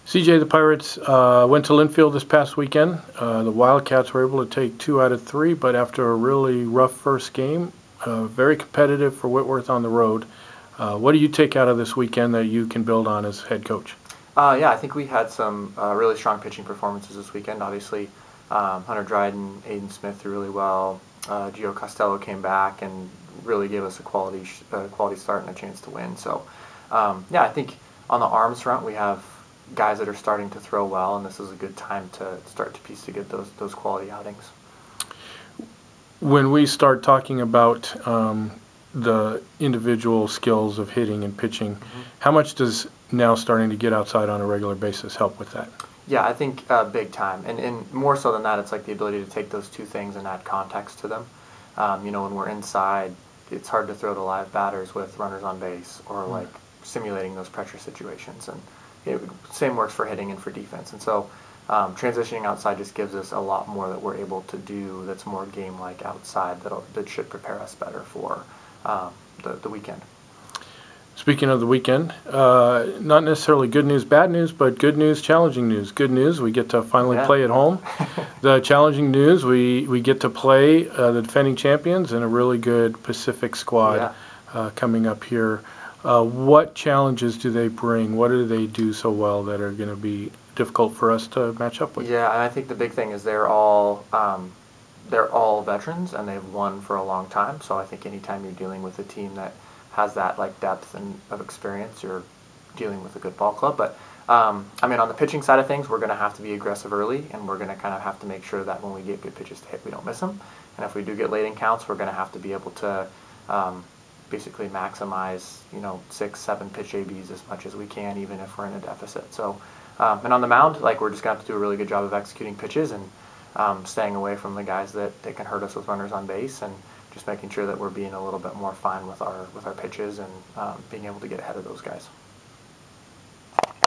CJ, the Pirates went to Linfield this past weekend. The Wildcats were able to take 2 out of 3, but after a really rough first game, very competitive for Whitworth on the road. What do you take out of this weekend that you can build on as head coach? Yeah, I think we had some really strong pitching performances this weekend. Obviously, Hunter Dryden, Aiden Smith threw really well. Gio Costello came back and really gave us a quality start and a chance to win. So, yeah, I think on the arms front we have guys that are starting to throw well, and this is a good time to start to piece together those quality outings. When we start talking about the individual skills of hitting and pitching, how much does now starting to get outside on a regular basis help with that? Yeah, I think big time, and more so than that, it's like the ability to take those two things and add context to them. When we're inside, it's hard to throw to live batters with runners on base or like simulating those pressure situations, and same works for hitting and for defense. And so transitioning outside just gives us a lot more that we're able to do that's more game-like outside that should prepare us better for the weekend. Speaking of the weekend, not necessarily good news, bad news, but good news, challenging news. Good news, we get to finally play at home. The challenging news, we get to play the defending champions and a really good Pacific squad coming up here. What challenges do they bring? What do they do so well that are going to be difficult for us to match up with? Yeah, and I think the big thing is they're all veterans and they've won for a long time. So I think anytime you're dealing with a team that has that like depth and of experience, you're dealing with a good ball club. But on the pitching side of things, we're going to have to be aggressive early, and we're going to kind of have to make sure that when we get good pitches to hit, we don't miss them. And if we do get late in counts, we're going to have to be able to basically maximize 6-7 pitch ABs as much as we can, even if we're in a deficit. So and on the mound, like, we're just going to have to do a really good job of executing pitches and staying away from the guys that can hurt us with runners on base, and just making sure that we're being a little bit more fine with our pitches and being able to get ahead of those guys.